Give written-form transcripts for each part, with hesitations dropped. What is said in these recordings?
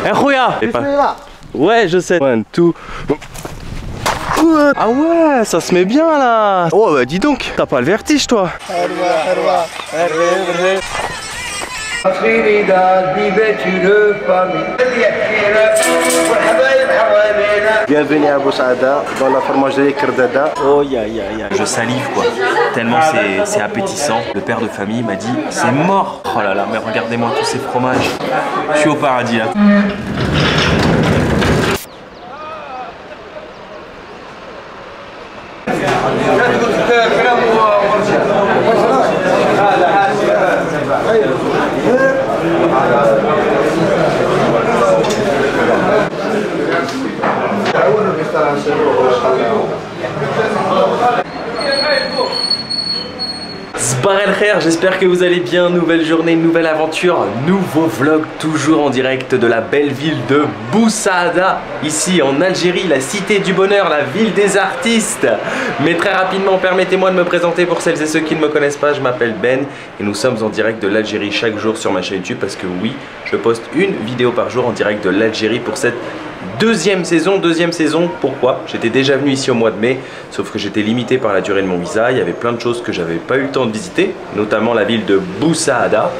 Eh, Rouya! Ouais, je sais. 1, 2. Ah ouais, ça se met bien là. Oh bah dis donc, t'as pas le vertige toi. Bienvenue à Boussada dans la fromagerie Kerdada. Oh ya ya ya. Je salive quoi, tellement c'est appétissant. Le père de famille m'a dit c'est mort. Oh là là, mais regardez-moi tous ces fromages. Je suis au paradis là. J'espère que vous allez bien, nouvelle journée, nouvelle aventure, nouveau vlog, toujours en direct de la belle ville de Boussada, ici en Algérie, la cité du bonheur, la ville des artistes. Mais très rapidement, permettez-moi de me présenter pour celles et ceux qui ne me connaissent pas, je m'appelle Ben et nous sommes en direct de l'Algérie chaque jour sur ma chaîne YouTube parce que oui, je poste une vidéo par jour en direct de l'Algérie pour cette deuxième saison. Pourquoi? J'étais déjà venu ici au mois de mai, sauf que j'étais limité par la durée de mon visa. Il y avait plein de choses que j'avais pas eu le temps de visiter, notamment la ville de Boussada.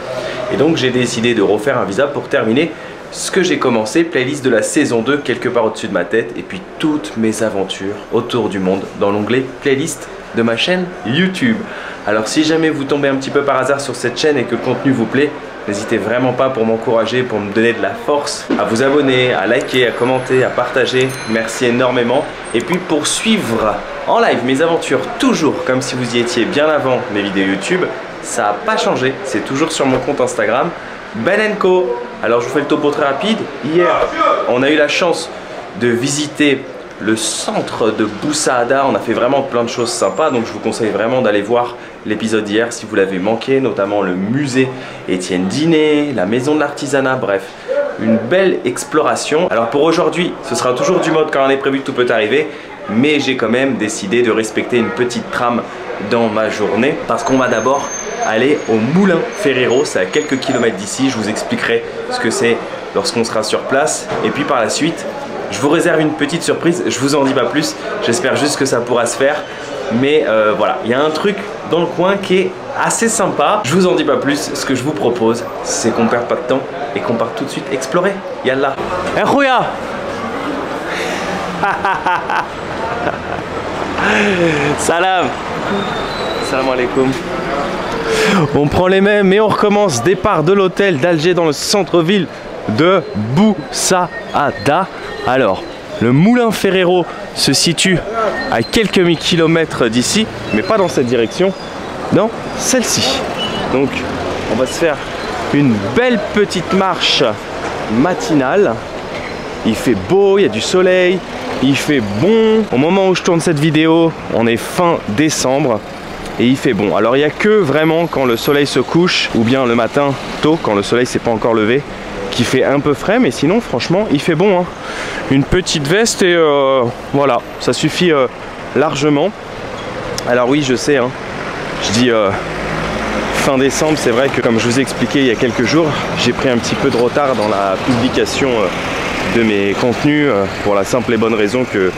Et donc j'ai décidé de refaire un visa pour terminer ce que j'ai commencé, playlist de la saison 2 quelque part au-dessus de ma tête, et puis toutes mes aventures autour du monde dans l'onglet playlist de ma chaîne YouTube. Alors si jamais vous tombez un petit peu par hasard sur cette chaîne et que le contenu vous plaît, n'hésitez vraiment pas pour m'encourager, pour me donner de la force, à vous abonner, à liker, à commenter, à partager. Merci énormément. Et puis pour suivre en live mes aventures, toujours comme si vous y étiez bien avant mes vidéos YouTube, ça n'a pas changé. C'est toujours sur mon compte Instagram, Ben & Co. Alors je vous fais le topo très rapide. Hier, on a eu la chance de visiter le centre de Boussada. On a fait vraiment plein de choses sympas, donc je vous conseille vraiment d'aller voir l'épisode d'hier si vous l'avez manqué, notamment le musée Étienne Dinet, la maison de l'artisanat, bref, une belle exploration. Alors pour aujourd'hui, ce sera toujours du mode quand on est prévu, tout peut arriver, mais j'ai quand même décidé de respecter une petite trame dans ma journée parce qu'on va d'abord aller au Moulin Ferrero, c'est à quelques kilomètres d'ici. Je vous expliquerai ce que c'est lorsqu'on sera sur place, et puis par la suite je vous réserve une petite surprise, je vous en dis pas plus, j'espère juste que ça pourra se faire. Mais voilà, il y a un truc dans le coin qui est assez sympa. Je vous en dis pas plus, ce que je vous propose, c'est qu'on perde pas de temps et qu'on parte tout de suite explorer. Yallah. Eh Rouya. Salam. Salam alaikum. On prend les mêmes et on recommence. Départ de l'hôtel d'Alger dans le centre-ville de Boussada. Alors, le Moulin Ferrero se situe à quelques kilomètres d'ici, mais pas dans cette direction, dans celle-ci. Donc, on va se faire une belle petite marche matinale. Il fait beau, il y a du soleil, il fait bon. Au moment où je tourne cette vidéo, on est fin décembre et il fait bon. Alors, il n'y a que vraiment quand le soleil se couche, ou bien le matin tôt, quand le soleil s'est pas encore levé, qui fait un peu frais, mais sinon franchement il fait bon, hein. Une petite veste et voilà, ça suffit largement. Alors oui, je sais, hein, je dis fin décembre, c'est vrai que comme je vous ai expliqué il y a quelques jours, j'ai pris un petit peu de retard dans la publication de mes contenus pour la simple et bonne raison que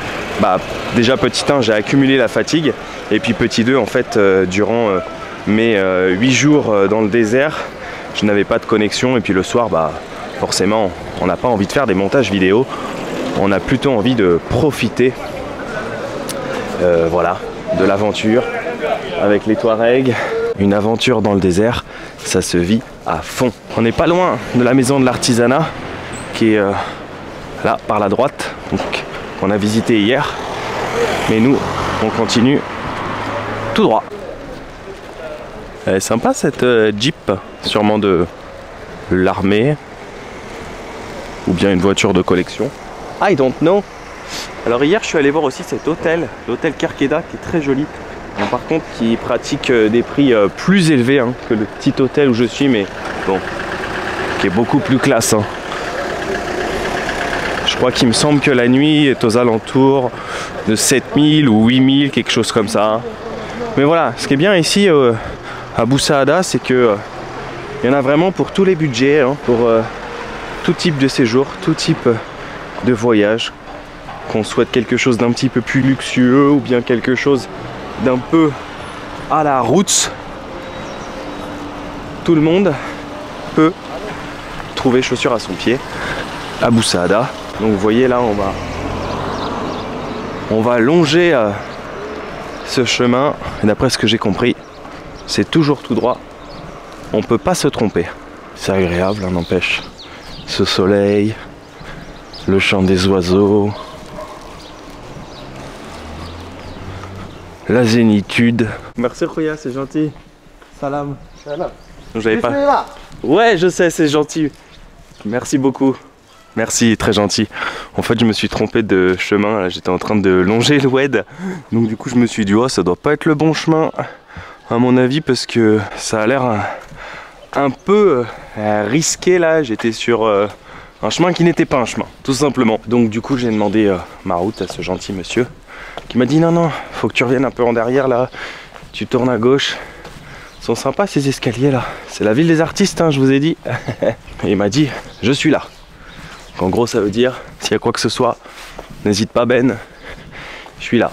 déjà petit 1, j'ai accumulé la fatigue, et puis petit 2, en fait durant mes 8 jours dans le désert, je n'avais pas de connexion, et puis le soir, forcément, on n'a pas envie de faire des montages vidéo, on a plutôt envie de profiter voilà, de l'aventure avec les Touaregs. Une aventure dans le désert, ça se vit à fond. On n'est pas loin de la maison de l'artisanat qui est là par la droite, donc qu'on a visité hier, mais nous on continue tout droit. Elle est sympa cette Jeep, sûrement de l'armée ou bien une voiture de collection. I don't know. Alors hier je suis allé voir aussi cet hôtel, l'hôtel Kerkeda, qui est très joli. Bon, par contre qui pratique des prix plus élevés que le petit hôtel où je suis, mais bon, qui est beaucoup plus classe. Je crois qu'il me semble que la nuit est aux alentours de 7000 ou 8000, quelque chose comme ça. Mais voilà, ce qui est bien ici à Boussada, c'est que il y en a vraiment pour tous les budgets, pour tout type de séjour, tout type de voyage. Qu'on souhaite quelque chose d'un petit peu plus luxueux ou bien quelque chose d'un peu à la roots, tout le monde peut trouver chaussures à son pied à Bou Saada. Donc vous voyez là, on va longer ce chemin, et d'après ce que j'ai compris, c'est toujours tout droit, on peut pas se tromper. C'est agréable, hein, n'empêche, ce soleil, le chant des oiseaux, la zénitude. Merci Rouya, c'est gentil. Salam. Salam. J'avais pas. Ouais, je sais, c'est gentil. Merci beaucoup. Merci, très gentil. En fait, je me suis trompé de chemin. J'étais en train de longer le Oued. Donc du coup, je me suis dit, oh, ça doit pas être le bon chemin, à mon avis, parce que ça a l'air un peu risqué là. J'étais sur un chemin qui n'était pas un chemin, tout simplement. Donc du coup, j'ai demandé ma route à ce gentil monsieur, qui m'a dit non, non, faut que tu reviennes un peu en derrière là. Tu tournes à gauche. Ils sont sympas ces escaliers là. C'est la ville des artistes, hein, je vous ai dit. Et il m'a dit, je suis là. Donc, en gros, ça veut dire, s'il y a quoi que ce soit, n'hésite pas Ben, je suis là.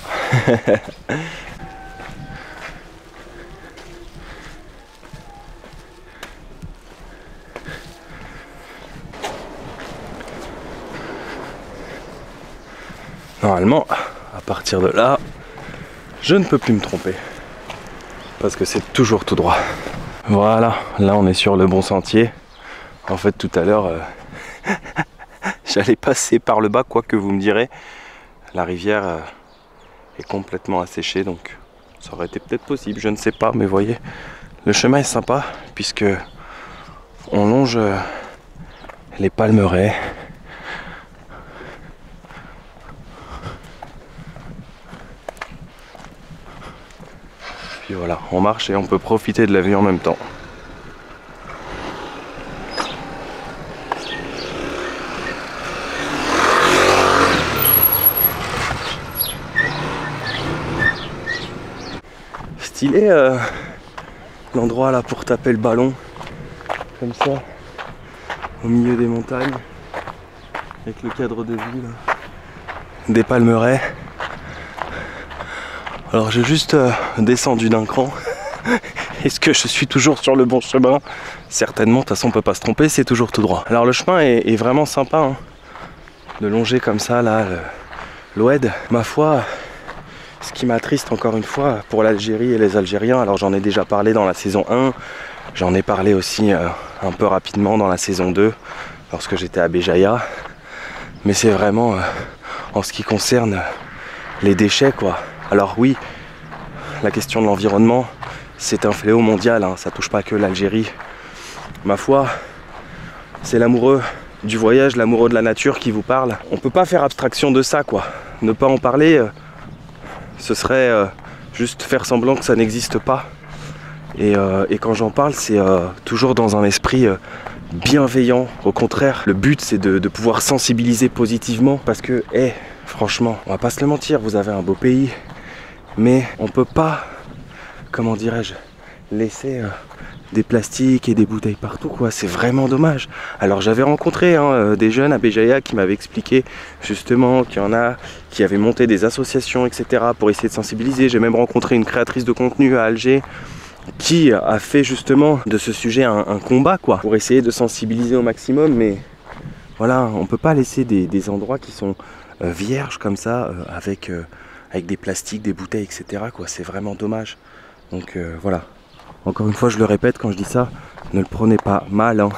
Normalement, à partir de là, je ne peux plus me tromper. Parce que c'est toujours tout droit. Voilà, là on est sur le bon sentier. En fait, tout à l'heure, j'allais passer par le bas, quoi que vous me direz. La rivière est complètement asséchée, donc ça aurait été peut-être possible, je ne sais pas. Mais voyez, le chemin est sympa, puisque on longe les palmeraies. Puis voilà, on marche et on peut profiter de la vue en même temps. Stylé l'endroit là pour taper le ballon, comme ça, au milieu des montagnes, avec le cadre de vue là, des palmeraies. Alors j'ai juste descendu d'un cran. Est-ce que je suis toujours sur le bon chemin? Certainement, de toute façon on peut pas se tromper, c'est toujours tout droit. Alors le chemin est vraiment sympa, hein, de longer comme ça là l'Oued. Ma foi, ce qui m'attriste encore une fois pour l'Algérie et les Algériens, alors j'en ai déjà parlé dans la saison 1, j'en ai parlé aussi un peu rapidement dans la saison 2, lorsque j'étais à Béjaïa. Mais c'est vraiment en ce qui concerne les déchets quoi. Alors oui, la question de l'environnement, c'est un fléau mondial, hein, ça touche pas que l'Algérie. Ma foi, c'est l'amoureux du voyage, l'amoureux de la nature qui vous parle. On peut pas faire abstraction de ça quoi. Ne pas en parler, ce serait juste faire semblant que ça n'existe pas. Et quand j'en parle, c'est toujours dans un esprit bienveillant. Au contraire, le but c'est de pouvoir sensibiliser positivement, parce que, franchement, on va pas se le mentir, vous avez un beau pays. Mais on peut pas, comment dirais-je, laisser des plastiques et des bouteilles partout quoi, c'est vraiment dommage. Alors j'avais rencontré des jeunes à Béjaïa qui m'avaient expliqué justement qu'il y en a qui avaient monté des associations etc. pour essayer de sensibiliser. J'ai même rencontré une créatrice de contenu à Alger qui a fait justement de ce sujet un combat quoi, pour essayer de sensibiliser au maximum. Mais voilà, on peut pas laisser des endroits qui sont vierges comme ça avec des plastiques, des bouteilles, etc. quoi. C'est vraiment dommage. Donc voilà. Encore une fois, je le répète quand je dis ça, ne le prenez pas mal, hein.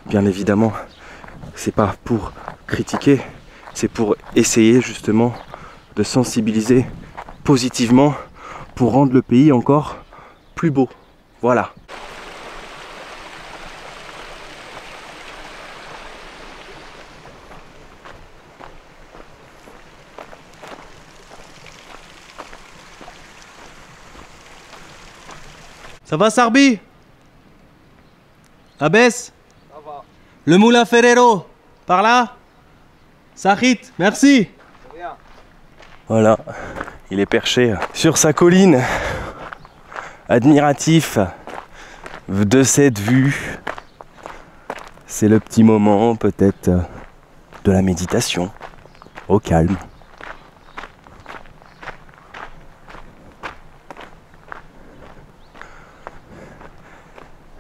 Bien évidemment. C'est pas pour critiquer, c'est pour essayer justement de sensibiliser positivement pour rendre le pays encore plus beau. Voilà. Ça va Sarbi? La baisse? Ça va. Le moulin Ferrero? Par là? Sahit, merci. Voilà, il est perché sur sa colline, admiratif de cette vue. C'est le petit moment peut-être de la méditation, au calme.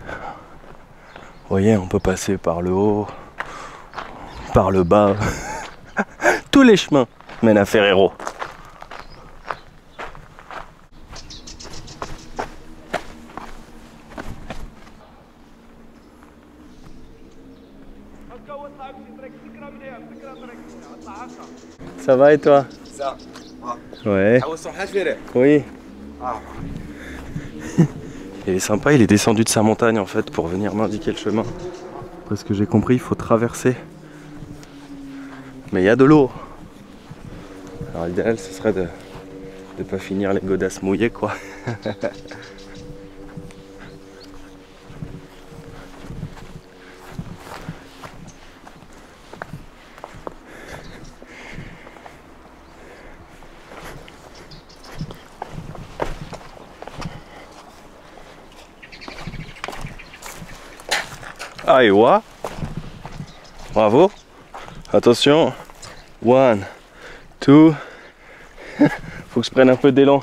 Vous voyez, on peut passer par le haut, par le bas. Tous les chemins mènent à Ferrero. Ça va et toi? Ça. Ouais. Oui. Il est sympa, il est descendu de sa montagne en fait pour venir m'indiquer le chemin. Parce que j'ai compris, il faut traverser. Mais il y a de l'eau. Alors l'idéal ce serait de ne pas finir les godasses mouillées quoi. Aïwa. Bravo. Attention. 1, 2. Faut que je prenne un peu d'élan.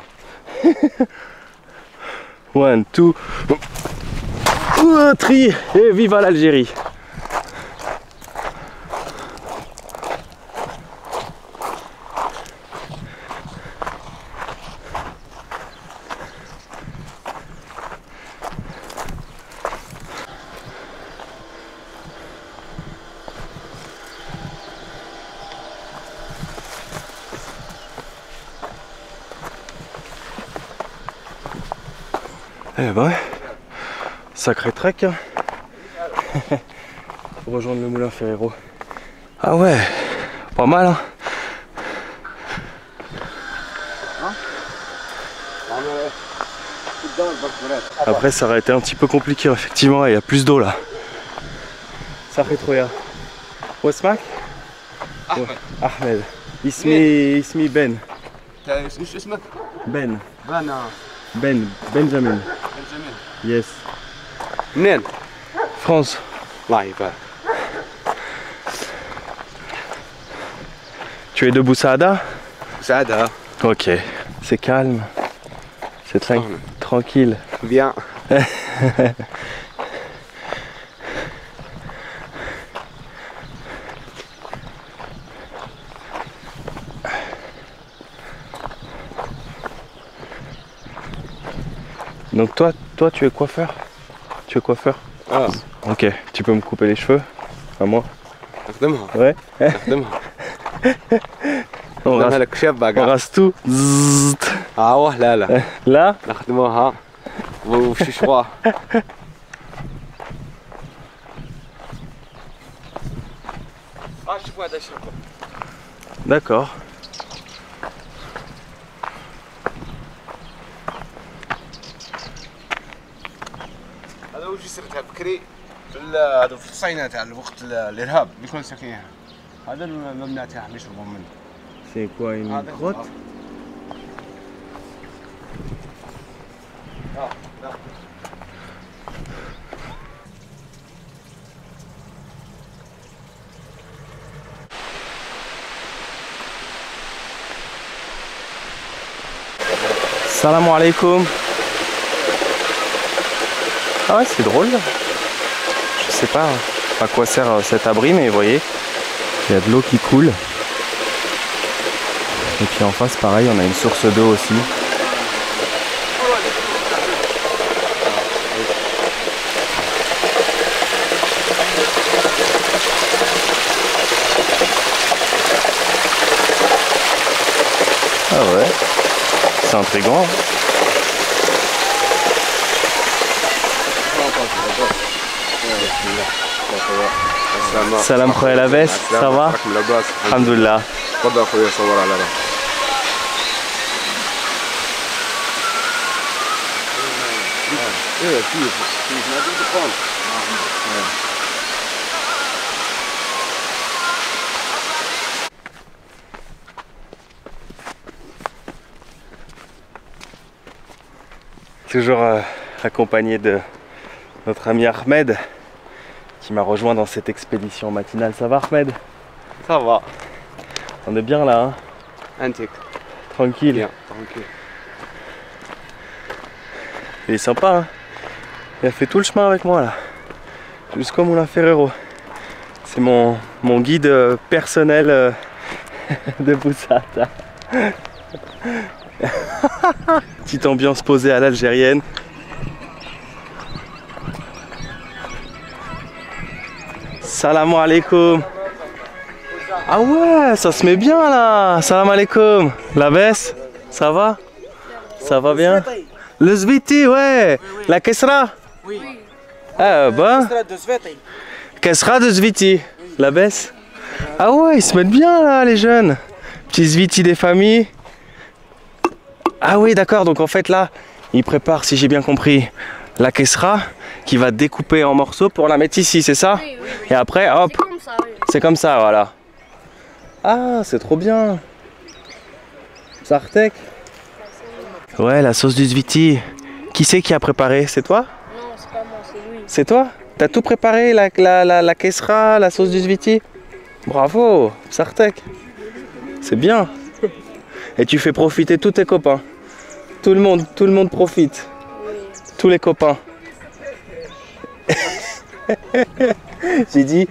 1, 2. 3. Et viva l'Algérie. Eh ben, sacré trek hein. Pour rejoindre le moulin Ferrero. Ah ouais, pas mal hein. Après ça aurait été un petit peu compliqué effectivement, il y a plus d'eau là. Sacré troya. Wasmak? Ahmed. Ismi Ben. Ben. Benjamin. Yes. منين؟ France. الله يبارك. Tu es de Boussada? سعدها. Ok. C'est calme. C'est tranquille. Bien. Donc toi tu es coiffeur? Tu es coiffeur? Ah. Ok, tu peux me couper les cheveux? À moi? نخدمها. Ouais. نخدمها. On نخدمها rase, لك شابة on كاع. rase tout. Zzzzt. واه لا لا. Là? نخدموها وشي شوا. شوفوا هذا شوفوا. D'accord. هذا وش صرتها بكري هذا في التصعينات على وقت الارهاب بيكون ساكنينها. هذا المبنى تاعهم يشربوا منه. C'est quoi une grotte? Salam alaikum. Ah ouais, c'est drôle. Je sais pas à quoi sert cet abri, mais vous voyez, il y a de l'eau qui coule. Et puis en face, pareil, on a une source d'eau aussi. Ah ouais, c'est intriguant. Salam khoya labes, ça va? Alhamdoulilah. تفضل اخويا صور على راسك. ايه كيف ما تدخل. Toujours accompagné de notre ami Ahmed qui qui m'a rejoint dans cette expédition matinale. Ça va Ahmed? Ça va. On est bien là, hein? Antique. Tranquille. Bien, tranquille. Il est sympa, hein? Il a fait tout le chemin avec moi là, jusqu'au Moulin Ferrero. C'est mon guide personnel de Boussada. Petite ambiance posée à l'algérienne. Salam alaikum. Ah ouais, ça se met bien là. Salam alaikum. La baisse, ça va? Ça va bien? Le zviti, ouais. La kesra? Oui. Ah bah. Kesra de zviti. La baisse? Ah ouais, ils se mettent bien là les jeunes. Petit zviti des familles. Ah oui, d'accord, donc en fait là, ils préparent, si j'ai bien compris, la kesra qui va découper en morceaux pour la mettre ici, c'est ça? Oui, oui, oui. Et après, hop, C'est comme ça, oui. c'est comme ça, voilà. Ah, c'est trop bien. Sartek. Ouais, la sauce du zviti. Qui c'est qui a préparé? C'est toi? Non, c'est pas moi, c'est lui. C'est toi? T'as tout préparé, la kesra, la sauce du zviti? Bravo, Sartek. C'est bien. Et tu fais profiter tous tes copains. Tout le monde profite. Oui. Tous les copains. j'ai dit,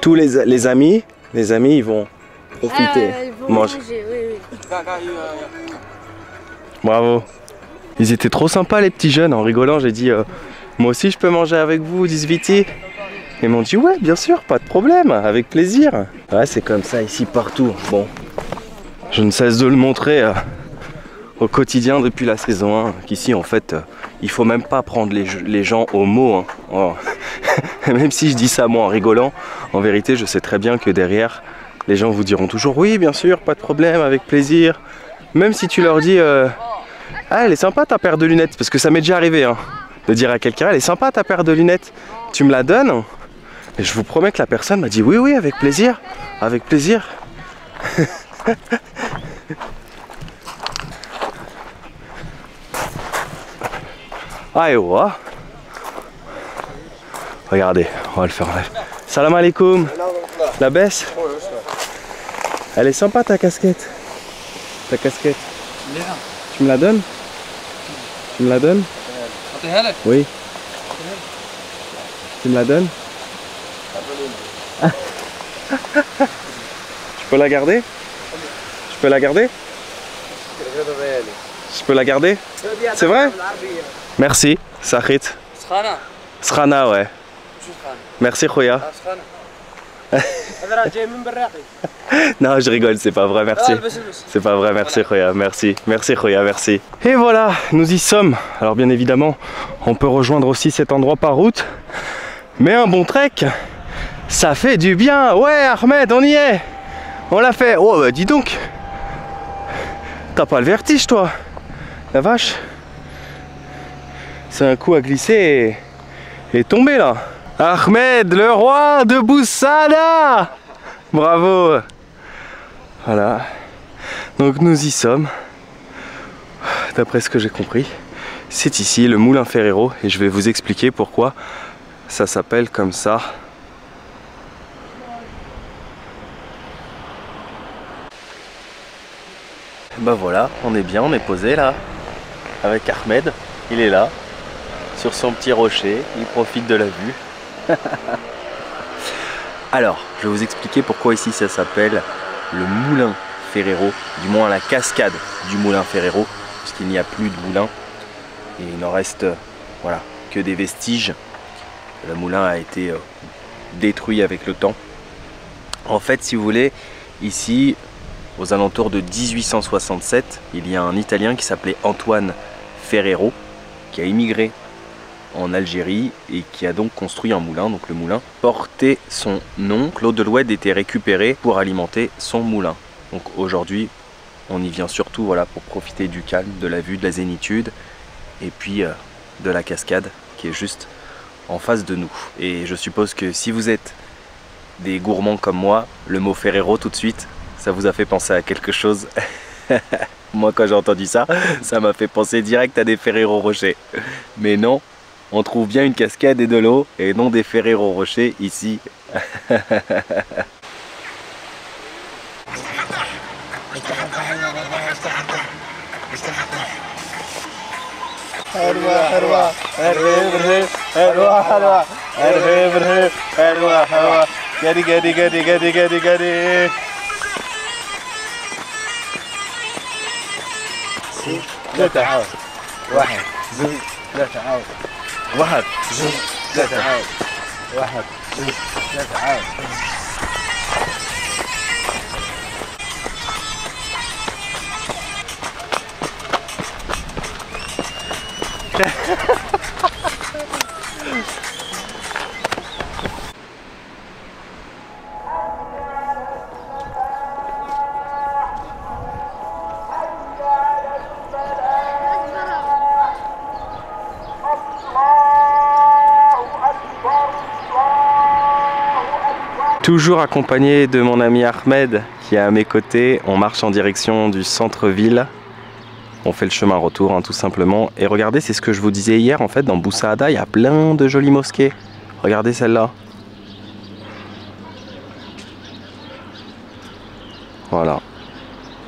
tous les amis, ils vont profiter. Ils vont manger. manger, oui, oui. Bravo. Ils étaient trop sympas les petits jeunes. En rigolant, j'ai dit, moi aussi je peux manger avec vous, dit Sviti. Ils m'ont dit, ouais, bien sûr, pas de problème, avec plaisir. Ouais, c'est comme ça ici partout. Bon, je ne cesse de le montrer au quotidien depuis la saison 1, qu'ici en fait, il faut même pas prendre les gens au mot. Hein. Oh. Même si je dis ça moi en rigolant, en vérité, je sais très bien que derrière, les gens vous diront toujours, oui, bien sûr, pas de problème, avec plaisir. Même si tu leur dis, ah, elle est sympa ta paire de lunettes, parce que ça m'est déjà arrivé hein, de dire à quelqu'un, elle est sympa ta paire de lunettes, tu me la donnes? Et je vous promets que la personne m'a dit, oui, oui, avec plaisir, avec plaisir. Ah et ouais. Regardez, on va le faire en live. Salam alaikum. La baisse. Elle est sympa ta casquette. Ta casquette. Tu me la donnes? Tu me la donnes? Oui. Tu me la donnes? Je peux la garder? Je peux la garder? Je peux la garder? C'est vrai? Merci, Sahit. Srana, ouais. Merci, Khoya. Non, je rigole, c'est pas vrai, merci. C'est pas vrai, merci, Khoya, merci. Merci, Khoya, merci. Et voilà, nous y sommes. Alors, bien évidemment, on peut rejoindre aussi cet endroit par route. Mais un bon trek, ça fait du bien. Ouais, Ahmed, on y est. On l'a fait. Oh, bah dis donc. T'as pas le vertige, toi? La vache. C'est un coup à glisser et tomber là. Ahmed, le roi de Boussada. Bravo. Voilà. Donc nous y sommes. D'après ce que j'ai compris, c'est ici le Moulin Ferrero et je vais vous expliquer pourquoi ça s'appelle comme ça. Ben voilà, on est bien, on est posé là avec Ahmed. Il est là, sur son petit rocher, il profite de la vue. Alors, je vais vous expliquer pourquoi ici ça s'appelle le Moulin Ferrero, du moins la cascade du Moulin Ferrero, puisqu'il n'y a plus de moulin et il n'en reste voilà, que des vestiges. Le moulin a été détruit avec le temps. En fait, si vous voulez, ici, aux alentours de 1867, il y a un Italien qui s'appelait Antoine Ferrero, qui a immigré en Algérie et qui a donc construit un moulin. Donc le moulin portait son nom. L'eau de l'Oued était récupérée pour alimenter son moulin. Donc aujourd'hui, on y vient surtout voilà, pour profiter du calme, de la vue, de la zénitude et puis de la cascade qui est juste en face de nous. Et je suppose que si vous êtes des gourmands comme moi, le mot Ferrero tout de suite, ça vous a fait penser à quelque chose. Moi quand j'ai entendu ça, ça m'a fait penser direct à des Ferrero Rocher. Mais non, On trouve bien une cascade et de l'eau et non des Ferrero Rocher ici. Toujours accompagné de mon ami Ahmed qui est à mes côtés, on marche en direction du centre-ville. On fait le chemin retour hein, tout simplement. Et regardez, c'est ce que je vous disais hier, en fait dans Bou Saada, il y a plein de jolies mosquées. Regardez celle-là. Voilà.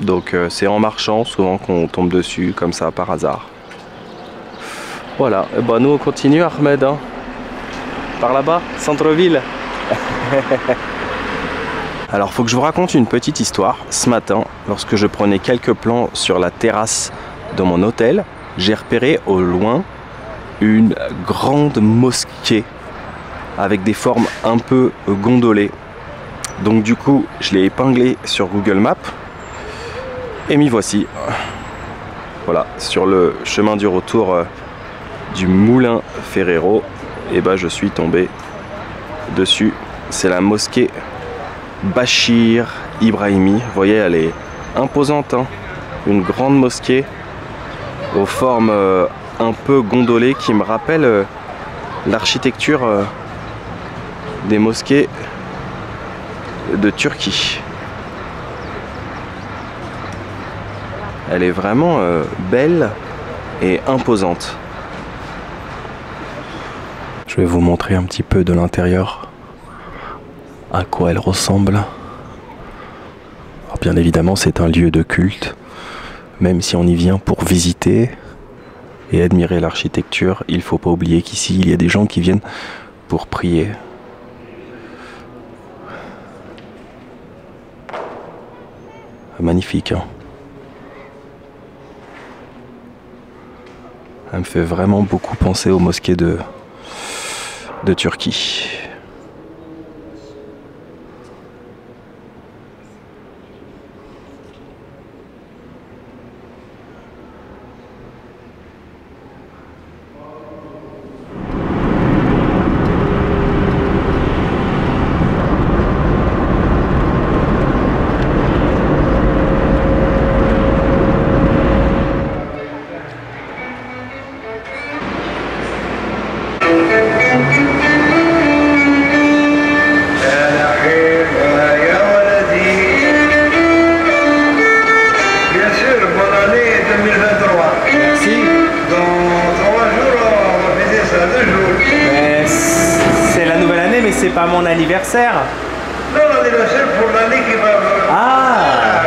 Donc c'est en marchant souvent qu'on tombe dessus, comme ça par hasard. Voilà, et bah, nous on continue Ahmed. Hein. Par là-bas, centre-ville. Alors faut que je vous raconte une petite histoire. Ce matin, lorsque je prenais quelques plans sur la terrasse de mon hôtel, j'ai repéré au loin une grande mosquée avec des formes un peu gondolées. Donc du coup, je l'ai épinglé sur Google Maps et m'y voici. Voilà, sur le chemin du retour du moulin Ferrero, et bah je suis tombé dessus. C'est la mosquée Bachir Ibrahimi. Vous voyez, elle est imposante, hein. Une grande mosquée aux formes un peu gondolées qui me rappelle l'architecture des mosquées de Turquie. Elle est vraiment belle et imposante. Je vais vous montrer un petit peu de l'intérieur, à quoi elle ressemble. Alors bien évidemment, c'est un lieu de culte, même si on y vient pour visiter et admirer l'architecture, il ne faut pas oublier qu'ici, il y a des gens qui viennent pour prier. Magnifique, hein. Elle me fait vraiment beaucoup penser aux mosquées de Turquie. C'est pas mon anniversaire. Non, l'anniversaire pour l'année qui va. Ah,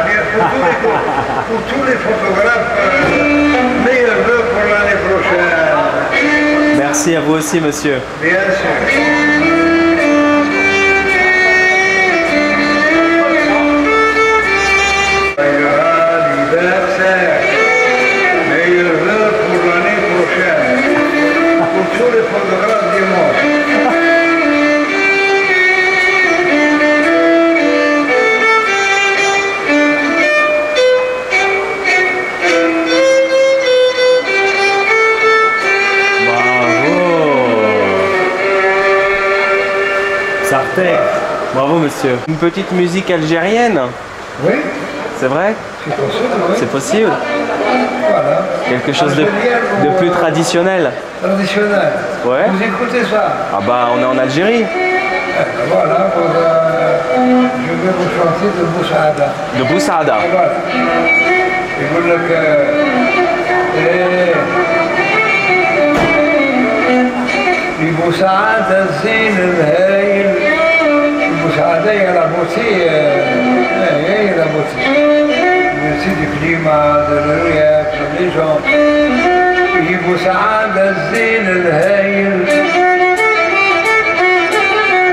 pour tous les photographes, meilleurs vœux pour l'année prochaine. merci à vous aussi, monsieur. Bien sûr. Anniversaire. Meilleurs vœux pour l'année prochaine. Pour tous les photographes du monde. Sartek, bravo monsieur. Une petite musique algérienne. Oui. C'est vrai? C'est possible, oui. C'est possible? Voilà. Quelque chose de plus traditionnel. Traditionnel. Ouais. Vous écoutez ça? Ah bah on est en Algérie. Voilà, je vais vous chanter de Bou Saada. De Bou Saada. Voilà. يقول لك بوسعادة الزين الهايل بوسعادة يا لابوتي يا لابوتي سيدي كليمة دريا في لي بوسعادة الزين الهايل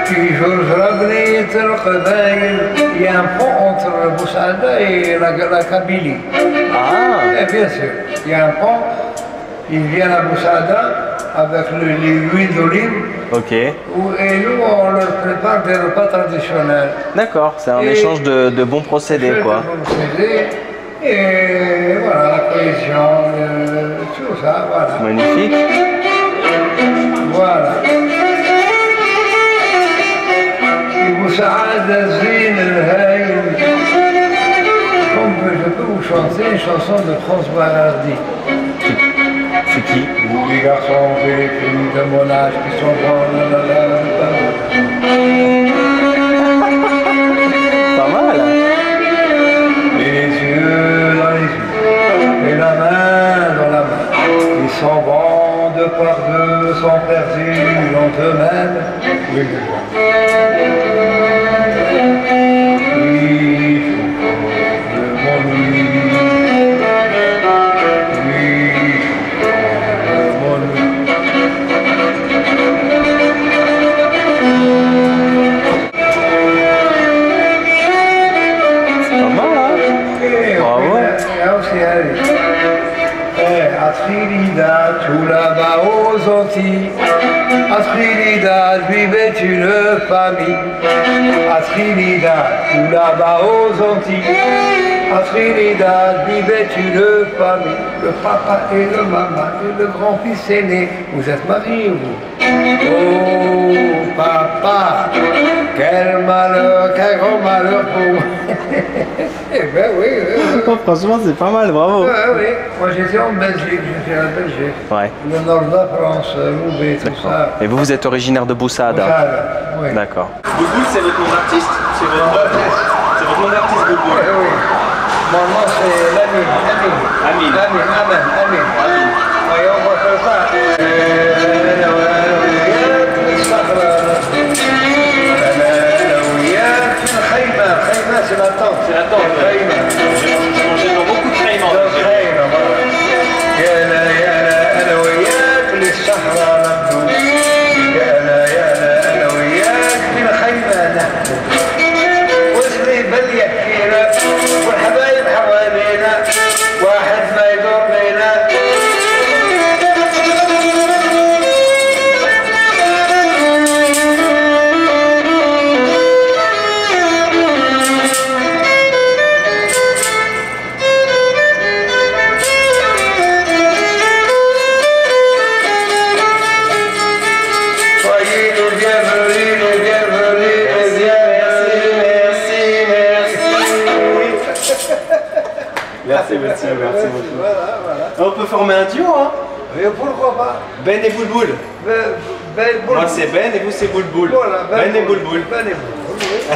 في جورج ربنية القبايل يا un pont entre Boussada et la Kabylie. Ah, Bien sûr, il y a un pont, il vient à Boussada avec l'huile d'olive. ok. Et nous, on leur prépare des repas traditionnels. D'accord, c'est un Et- échange de bons procédés, quoi. Et voilà, la cohésion, tout ça, voilà. Magnifique. Voilà. Boussada Zin el-Haïl. Comme je peux vous chanter une chanson de François Hardy. C'est qui? Les garçons et les filles de mon âge qui sont bons, Pas mal. les yeux dans les yeux, et la main dans la main. Ils sont bons de par deux, sont perdus, l'on te mène. Oui, de mon lit. Oui, de mon lit. C'est pas mal, hein? Bravo. Trinidad, tout là-bas aux Antilles. À Trinidad vivait une famille. À Trinidad, tout là-bas aux Antilles. À Trinidad vivait une famille. Le papa et le maman et le grand-fils aîné. Vous êtes mariés, vous? Oh, papa, quel malheur, quel grand malheur pour moi. Eh ben oui, oui, oui. Oh, franchement, c'est pas mal, bravo. Ouais, oui, moi j'étais en Belgique, j'étais en Belgique. Ouais. Le nord de la France, Roubaix, tout ça. Et vous, vous êtes originaire de Boussada? Oui. D'accord. Boulboul, c'est votre nom d'artiste? C'est votre nom d'artiste, Oui, Boulboul? oui. Mon nom c'est Lamine. Lamine. Lamine. Oui, on va faire ça. Khayma, c'est la tente. C'est la tente, ouais. Khayma. J'ai mangé dans beaucoup de créments. انا وياك للصحراء نبدو انا وياك للخيمه نحن واسمي بل يحكينا والحبايب حوالينا واحد ما يدور بينا Merci beaucoup. On peut former un duo, hein? Mais pourquoi pas? Ben et Boulboul. Moi c'est Ben et vous c'est Boulboul. Voilà, Ben et Boulboul. Ben et Boulboul, oui.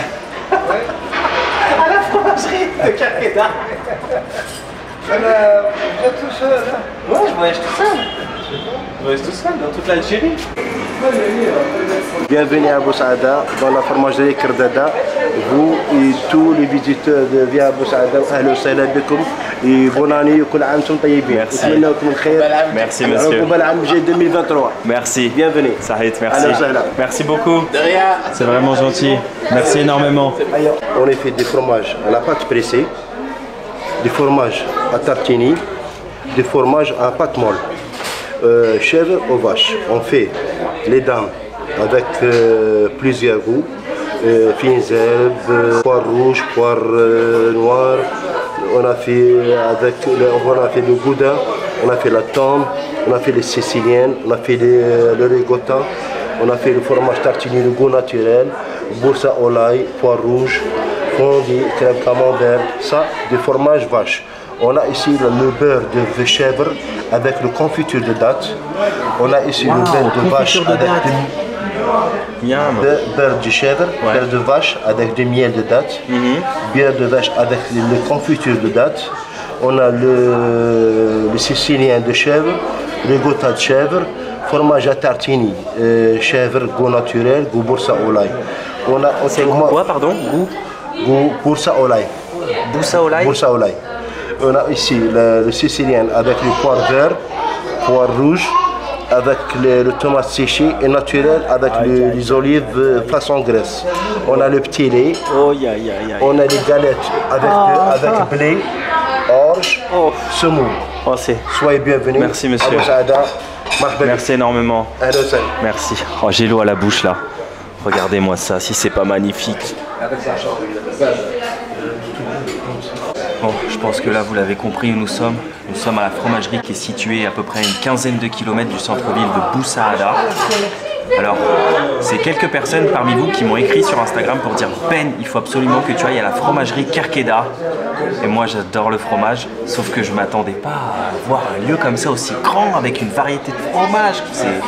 À la fromagerie de Carqueta. Vous êtes tout seul, hein? Ouais, je voyage tout seul. Je voyage tout seul dans toute l'Algérie. Bienvenue à Boussada, dans la fromagerie Kerdada. Vous et tous les visiteurs de Via Boussada, أهلا وسهلا بكم. Et bonne année وكل عام وانتم طيبين. Merci. نتمنى لكم الخير. Merci monsieur. عقبال العام الجاي 2023. Merci. Bienvenue. Sahid, merci. Allez, Zahla. Merci beaucoup. C'est vraiment gentil. Merci énormément. On a fait des fromages à la pâte pressée, des fromages à tartini, des fromages à pâte molle. Chèvre aux vaches. On fait les dents avec plusieurs goûts. Fines herbes, poire rouge, poire noire. On a fait le boudin, on a fait la tombe, on a fait les siciliennes, on a fait le ricotta, on a fait le fromage tartini, le goût naturel, boursa au l'ail, poire rouge, fondue, crème camembert, ça, du fromage vache. On a ici le beurre de chèvre avec le confiture de date. On a ici le beurre de vache avec beurre de chèvre, beurre de vache avec du miel de date, beurre de vache avec le confiture de date. On a le sicilien de chèvre, ricotta de chèvre, fromage à tartini, chèvre, goût naturel, goût boursa au lait. C'est quoi, pardon? Goût boursa au lait. Boussa au lait? Boursa au lait. On a ici le sicilien avec le poire vert, poire rouge, avec le tomate séché et naturel avec les olives façon graisse. On a le petit lait. On a les galettes avec blé, orge, semoule. Soyez bienvenus. Merci monsieur. Merci énormément. Merci. Oh, j'ai l'eau à la bouche là. Regardez-moi ça, si c'est pas magnifique. Bon, je pense que là vous l'avez compris où nous sommes. Nous sommes à la fromagerie qui est située à peu près une quinzaine de kilomètres du centre-ville de Bou Saada. Alors, c'est quelques personnes parmi vous qui m'ont écrit sur Instagram pour dire Ben, il faut absolument que tu ailles à la fromagerie Kerkeda. Et moi j'adore le fromage, sauf que je ne m'attendais pas à voir un lieu comme ça aussi grand avec une variété de fromages. C'est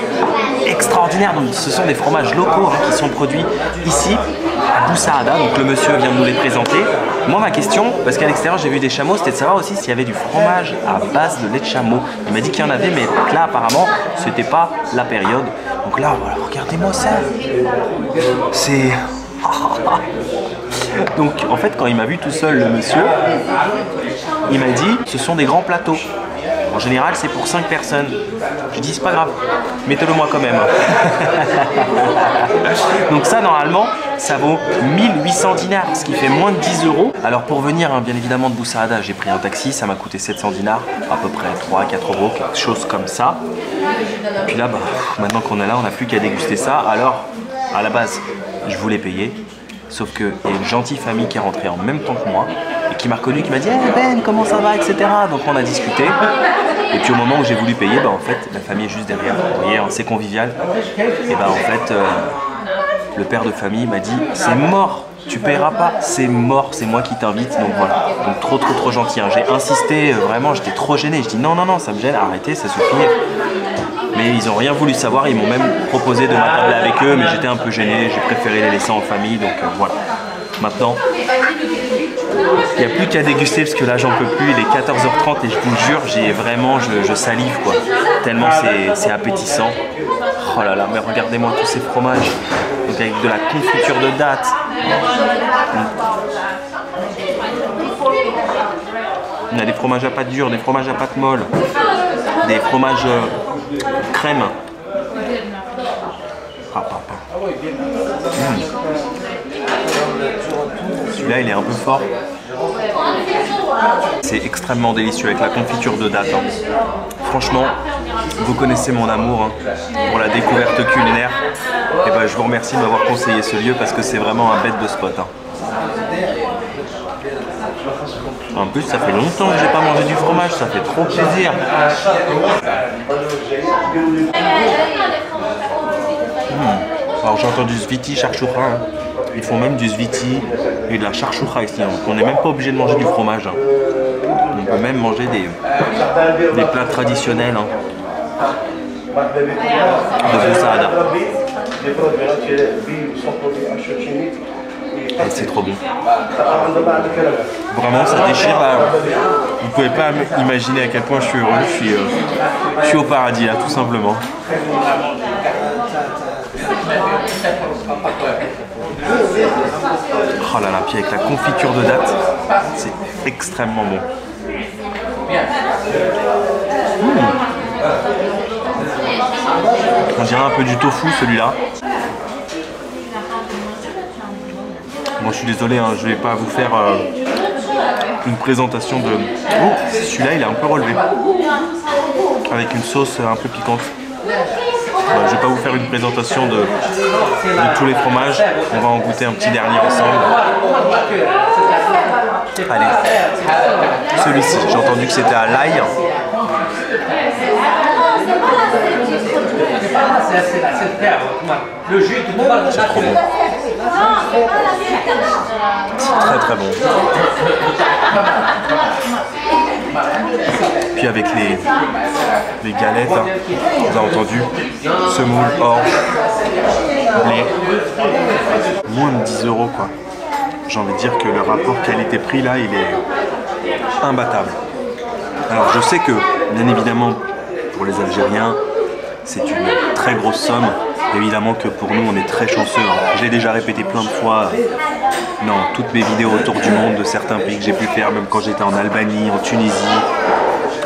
extraordinaire. Donc, ce sont des fromages locaux qui sont produits ici à Bou Saada. Donc le monsieur vient de nous les présenter. Moi ma question, parce qu'à l'extérieur j'ai vu des chameaux, c'était de savoir aussi s'il y avait du fromage à base de lait de chameau. Il m'a dit qu'il y en avait, mais là apparemment c'était pas la période. Donc là voilà, regardez-moi ça. C'est... Donc en fait quand il m'a vu tout seul le monsieur, il m'a dit ce sont des grands plateaux. En général c'est pour 5 personnes. Je dis c'est pas grave, mettez-le moi quand même. Donc ça normalement ça vaut 1800 dinars, ce qui fait moins de 10 euros. Alors pour venir bien évidemment de Bou Saada, j'ai pris un taxi, ça m'a coûté 700 dinars, à peu près 3-4 euros, quelque chose comme ça. Et puis là maintenant qu'on est là, on n'a plus qu'à déguster ça. Alors à la base je voulais payer, sauf qu'il y a une gentille famille qui est rentrée en même temps que moi et qui m'a reconnu, qui m'a dit hey Ben, comment ça va, etc. Donc on a discuté. Et puis au moment où j'ai voulu payer, en fait, la famille est juste derrière. Vous voyez, c'est convivial. Et en fait, le père de famille m'a dit c'est mort, tu paieras pas, c'est mort, c'est moi qui t'invite. Donc voilà, donc trop gentil. Hein. J'ai insisté, vraiment, j'étais trop gêné. Je dis non, ça me gêne, arrêtez, ça suffit. Mais ils n'ont rien voulu savoir, ils m'ont même proposé de m'attabler avec eux, mais j'étais un peu gêné, j'ai préféré les laisser en famille, donc voilà. Maintenant, il n'y a plus qu'à déguster parce que là j'en peux plus, il est 14h30 et je vous jure, je salive quoi, tellement c'est appétissant. Oh là là, mais regardez-moi tous ces fromages, donc avec de la confiture de dattes. On a des fromages à pâte dure, des fromages à pâte molle, des fromages crème. Celui-là il est un peu fort. C'est extrêmement délicieux avec la confiture de dattes. Franchement, vous connaissez mon amour pour la découverte culinaire. Et je vous remercie de m'avoir conseillé ce lieu parce que c'est vraiment un bête de spot. En plus, ça fait longtemps que j'ai pas mangé du fromage, ça fait trop plaisir. Alors j'ai entendu zviti, charchoura. Ils font même du zviti et de la charchoura ici. On n'est même pas obligé de manger du fromage. On peut même manger des plats traditionnels de Bou Saada. Et c'est trop bon. Vraiment, ça déchire. Vous pouvez pas imaginer à quel point je suis heureux. Je suis au paradis là, tout simplement. Oh là là, puis avec la confiture de dattes, c'est extrêmement bon. On dirait un peu du tofu celui-là. Bon, je suis désolé, je vais pas vous faire une présentation de... Oh, celui-là il est un peu relevé. Avec une sauce un peu piquante. Je ne vais pas vous faire une présentation de tous les fromages, on va en goûter un petit dernier ensemble. Allez, celui-ci, j'ai entendu que c'était à l'ail. C'est trop bon. C'est très bon. Puis avec les galettes, vous avez entendu, semoule, orge, blé, moins de 10 euros quoi. J'ai envie de dire que le rapport qualité-prix là, il est imbattable. Alors je sais que, bien évidemment, pour les Algériens, c'est une très grosse somme. Évidemment que pour nous, on est très chanceux. Hein. Je l'ai déjà répété plein de fois dans toutes mes vidéos autour du monde, de certains pays que j'ai pu faire, même quand j'étais en Albanie, en Tunisie,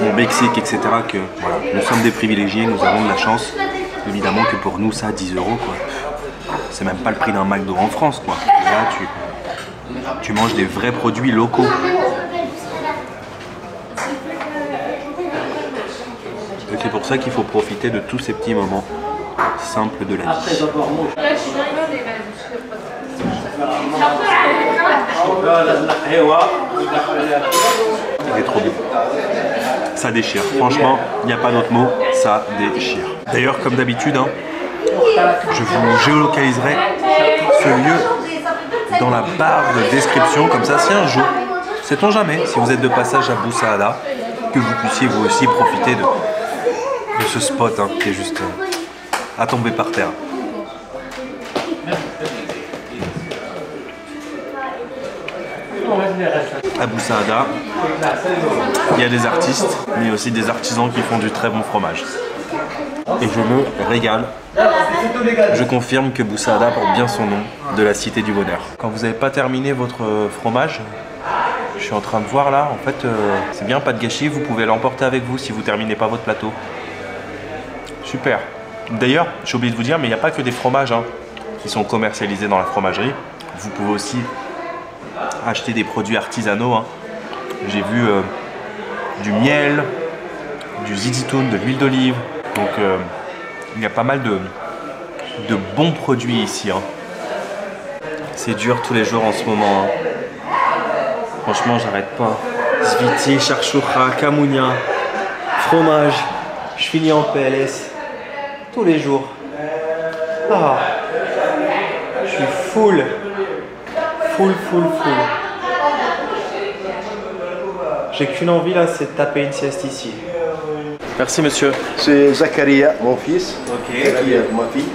au Mexique, etc. Que voilà, nous sommes des privilégiés, nous avons de la chance. Évidemment que pour nous, ça, 10 €, quoi. C'est même pas le prix d'un McDo en France, quoi. Et là, tu manges des vrais produits locaux. Et c'est pour ça qu'il faut profiter de tous ces petits moments simples de la vie. Il est trop beau. Ça déchire. Franchement, il n'y a pas d'autre mot. Ça déchire. D'ailleurs, comme d'habitude, hein, je vous géolocaliserai ce lieu dans la barre de description. Comme ça, si un jour, sait-on jamais, si vous êtes de passage à Bou Saada, que vous puissiez vous aussi profiter de ce spot hein, qui est juste à tomber par terre. À Bou Saada, il y a des artistes, mais aussi des artisans qui font du très bon fromage. Et je me régale. Je confirme que Bou Saada porte bien son nom, de la Cité du Bonheur. Quand vous n'avez pas terminé votre fromage, je suis en train de voir là, en fait, c'est bien, pas de gâchis, vous pouvez l'emporter avec vous si vous ne terminez pas votre plateau. Super. D'ailleurs, j'ai oublié de vous dire, mais il n'y a pas que des fromages hein, qui sont commercialisés dans la fromagerie. Vous pouvez aussi acheter des produits artisanaux. Hein. J'ai vu du miel, du zizitoun, de l'huile d'olive. Donc il y a pas mal de bons produits ici. Hein. C'est dur tous les jours en ce moment. Hein. Franchement, j'arrête pas. Sviti, charchoura, kamounia, fromage. Je finis en PLS. Tous les jours. Ah, je suis full. Full. J'ai qu'une envie là, c'est de taper une sieste ici. Merci monsieur. C'est Zakaria, mon fils. Ok. Zakaria, ma fille.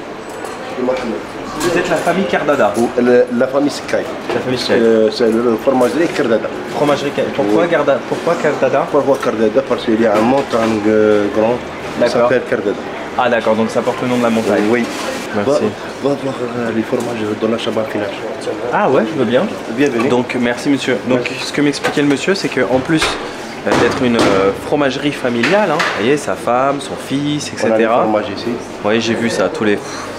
Vous êtes la famille Kardada. Ou la famille Sky. La famille Sky. C'est le fromagerie Kardada. Fromagerie Kardada. Pourquoi Kardada? Pourquoi Kardada? Parce qu'il y a un montagne grand qui s'appelle Kardada. Ah d'accord, donc ça porte le nom de la montagne. Oui. Merci. Va voir les fromages dans la chambre finale. Ah ouais, je veux bien. Bienvenue. Donc merci monsieur. Donc ce que m'expliquait le monsieur, c'est qu'en plus d'être une fromagerie familiale, hein, vous voyez, sa femme, son fils, etc. On a les fromages ici. Oui, j'ai vu ça,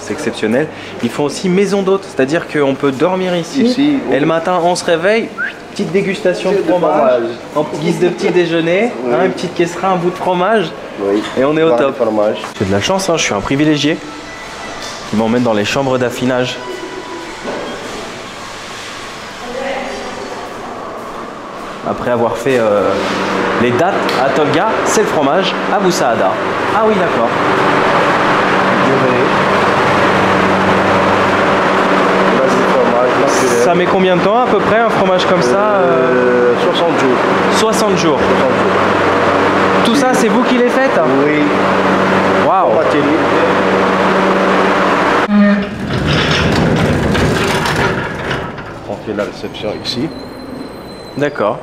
c'est exceptionnel. Ils font aussi maison d'hôte, c'est-à-dire qu'on peut dormir ici, et le matin on se réveille, petite dégustation de fromage, en guise de petit déjeuner, oui. Hein, une petite caissera, un bout de fromage, oui. Et on est au top. J'ai de la chance, hein, je suis un privilégié. Ils m'emmènent dans les chambres d'affinage. Après avoir fait les dates à Tolga, c'est le fromage à Bou Saada. Ah oui, d'accord. Ça met combien de temps à peu près un fromage comme ça 60 jours. 60 jours. Tout ça, c'est vous qui les faites? Oui. Waouh. On fait la réception ici. D'accord.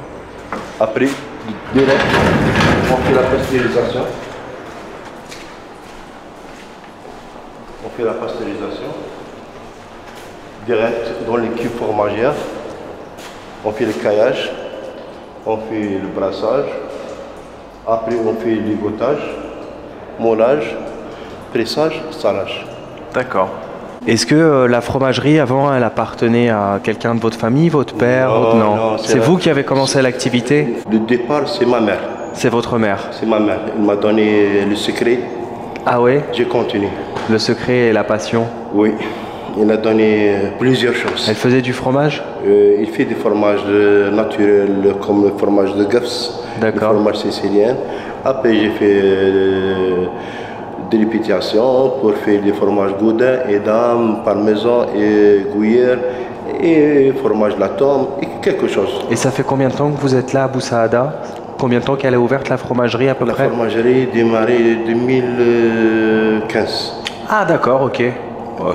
Après, direct, on fait la pasteurisation. On fait la pasteurisation. Direct dans les cubes fromagères. On fait le caillage. On fait le brassage. Après, on fait le ligotage, moulage, pressage, salage. D'accord. Est-ce que la fromagerie, avant, elle appartenait à quelqu'un de votre famille, votre père? Non. C'est vous qui avez commencé l'activité? Le départ, c'est ma mère. C'est votre mère? C'est ma mère. Elle m'a donné le secret. Ah oui? J'ai continué. Le secret et la passion? Oui. Il a donné plusieurs choses. Elle faisait du fromage? Il fait des fromages naturels comme le fromage de Gafs, le fromage sicilien. Après, j'ai fait des répétitions pour faire des fromages Gouda, Edam, Parmesan et Gruyère et fromage Latom et quelque chose. Et ça fait combien de temps que vous êtes là à Bou Saada? Combien de temps qu'elle est ouverte la fromagerie à peu près? La fromagerie a démarré en 2015. Ah d'accord, ok.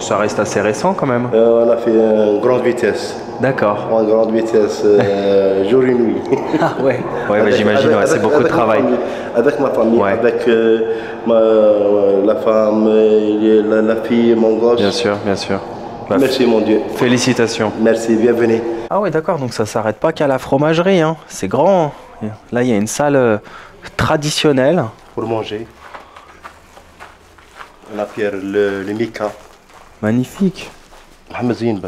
Ça reste assez récent quand même. On a fait une grande vitesse. D'accord. En grande vitesse, jour et nuit. Ah ouais. Ouais, bah, j'imagine, ouais, c'est beaucoup de travail. Avec ma famille, Ouais. avec la femme, la fille, mon gosse. Bien sûr, bien sûr. Bah, Merci mon Dieu. félicitations. Merci, bienvenue. Ah ouais, d'accord, donc ça s'arrête pas qu'à la fromagerie, hein. C'est grand. Là, il y a une salle traditionnelle. Pour manger. On a Pierre le Mika. Magnifique. Mohamed Zine.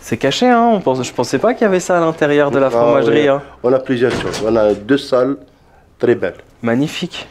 C'est caché, hein. Je pensais pas qu'il y avait ça à l'intérieur de la fromagerie. Ah, Hein. on a plusieurs choses. On a 2 salles très belles. Magnifique.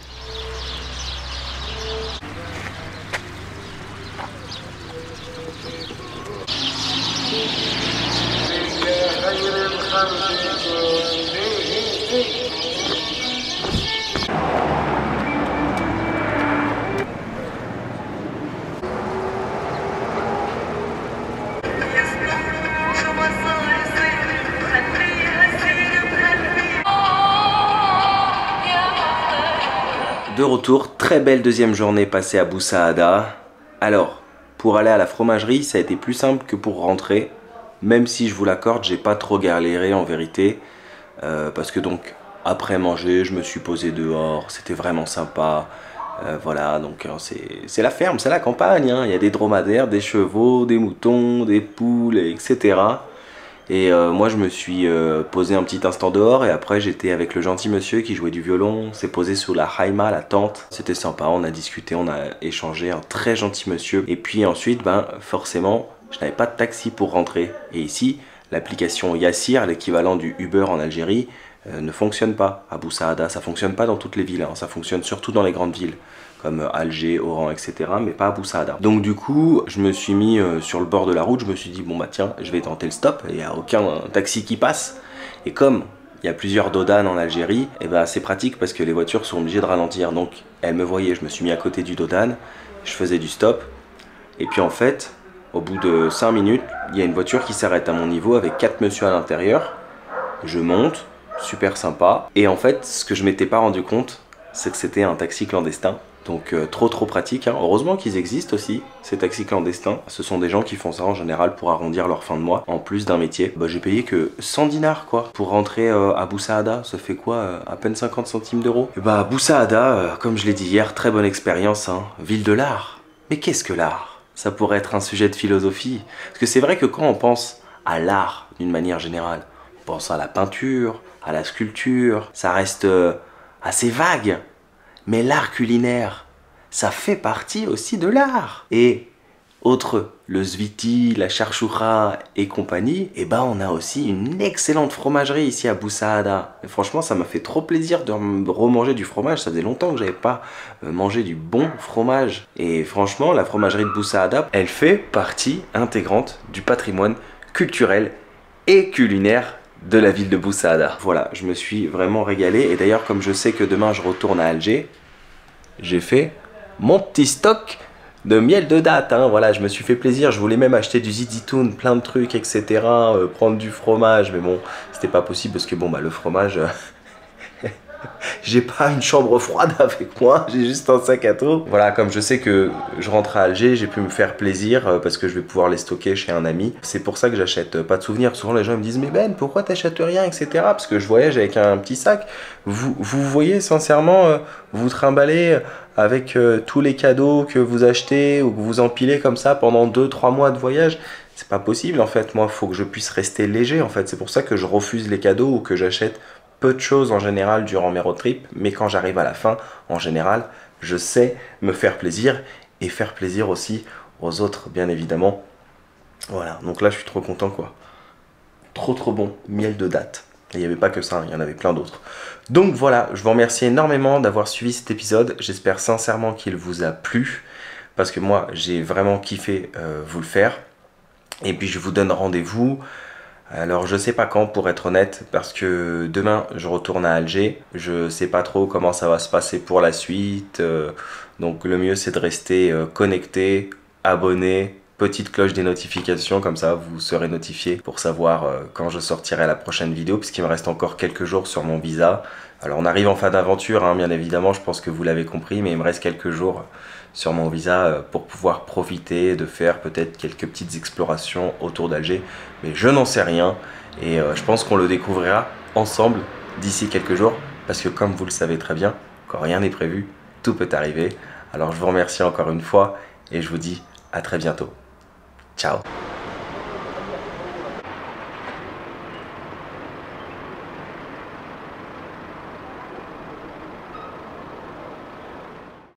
De retour, très belle deuxième journée passée à Bou Saada. Alors, pour aller à la fromagerie, ça a été plus simple que pour rentrer. Même si je vous l'accorde, j'ai pas trop galéré en vérité. Parce que donc, après manger, je me suis posé dehors. C'était vraiment sympa. Voilà, donc c'est la ferme, c'est la campagne. Hein. Il y a des dromadaires, des chevaux, des moutons, des poules, etc. Et moi je me suis posé un petit instant dehors et après j'étais avec le gentil monsieur qui jouait du violon, on s'est posé sous la haïma, la tente. C'était sympa, on a discuté, on a échangé, un très gentil monsieur. Et puis ensuite, ben forcément, je n'avais pas de taxi pour rentrer. Et ici, l'application Yassir, l'équivalent du Uber en Algérie, ne fonctionne pas à Bou Saada. Ça fonctionne pas dans toutes les villes, hein. Ça fonctionne surtout dans les grandes villes comme Alger, Oran, etc. mais pas à Bou Saada. Donc du coup, je me suis mis sur le bord de la route, je me suis dit bon bah tiens, je vais tenter le stop, il n'y a aucun taxi qui passe. Et comme il y a plusieurs dodanes en Algérie, et ben c'est pratique parce que les voitures sont obligées de ralentir. Donc elle me voyait, je me suis mis à côté du dodane, je faisais du stop. Et puis en fait, au bout de 5 minutes, il y a une voiture qui s'arrête à mon niveau avec 4 messieurs à l'intérieur. Je monte, super sympa. Et en fait, ce que je m'étais pas rendu compte, c'est que c'était un taxi clandestin. Donc trop pratique, hein. Heureusement qu'ils existent aussi, ces taxis clandestins. Ce sont des gens qui font ça en général pour arrondir leur fin de mois, en plus d'un métier. Bah, j'ai payé que 100 dinars quoi, pour rentrer à Bou Saada. Ça fait quoi, à peine 50 centimes d'euros. Bah Bou Saada, comme je l'ai dit hier, très bonne expérience, hein. Ville de l'art. Mais qu'est-ce que l'art? Ça pourrait être un sujet de philosophie. Parce que c'est vrai que quand on pense à l'art d'une manière générale, on pense à la peinture, à la sculpture, ça reste assez vague. Mais l'art culinaire, ça fait partie aussi de l'art. Et autre, le zviti, la charchoura et compagnie, et ben on a aussi une excellente fromagerie ici à Bou Saada. Et franchement, ça m'a fait trop plaisir de remanger du fromage. Ça faisait longtemps que j'avais pas mangé du bon fromage. Et franchement, la fromagerie de Bou Saada, elle fait partie intégrante du patrimoine culturel et culinaire de la ville de Bou Saada. Voilà, je me suis vraiment régalé. Et d'ailleurs, comme je sais que demain je retourne à Alger, j'ai fait mon petit stock de miel de date. Hein. Voilà, je me suis fait plaisir. Je voulais même acheter du zizitoun, plein de trucs, etc. Prendre du fromage. Mais bon, c'était pas possible parce que bon, bah, le fromage... j'ai pas une chambre froide avec moi, j'ai juste un sac à dos. Voilà, comme je sais que je rentre à Alger, j'ai pu me faire plaisir parce que je vais pouvoir les stocker chez un ami. C'est pour ça que j'achète pas de souvenirs. Souvent les gens me disent mais Ben, pourquoi t'achètes rien, etc. Parce que je voyage avec un petit sac. Vous voyez sincèrement, vous trimballez avec tous les cadeaux que vous achetez ou que vous empilez comme ça pendant 2-3 mois de voyage. C'est pas possible en fait. Moi, il faut que je puisse rester léger en fait. C'est pour ça que je refuse les cadeaux ou que j'achète peu de choses en général durant mes road trips, mais quand j'arrive à la fin, en général, je sais me faire plaisir et faire plaisir aussi aux autres, bien évidemment. Voilà, donc là, je suis trop content, quoi. Trop bon, miel de date. Et il n'y avait pas que ça, il y en avait plein d'autres. Donc voilà, je vous remercie énormément d'avoir suivi cet épisode. J'espère sincèrement qu'il vous a plu, parce que moi, j'ai vraiment kiffé vous le faire. Et puis, je vous donne rendez-vous. Alors je sais pas quand pour être honnête parce que demain je retourne à Alger, je sais pas trop comment ça va se passer pour la suite, donc le mieux c'est de rester connecté, abonné petite cloche des notifications, comme ça vous serez notifié pour savoir quand je sortirai la prochaine vidéo, puisqu'il me reste encore quelques jours sur mon visa. Alors on arrive en fin d'aventure, hein, bien évidemment, je pense que vous l'avez compris, mais il me reste quelques jours sur mon visa pour pouvoir profiter de faire peut-être quelques petites explorations autour d'Alger, mais je n'en sais rien et je pense qu'on le découvrira ensemble d'ici quelques jours, parce que comme vous le savez très bien, quand rien n'est prévu, tout peut arriver. Alors je vous remercie encore une fois et je vous dis à très bientôt. Ciao.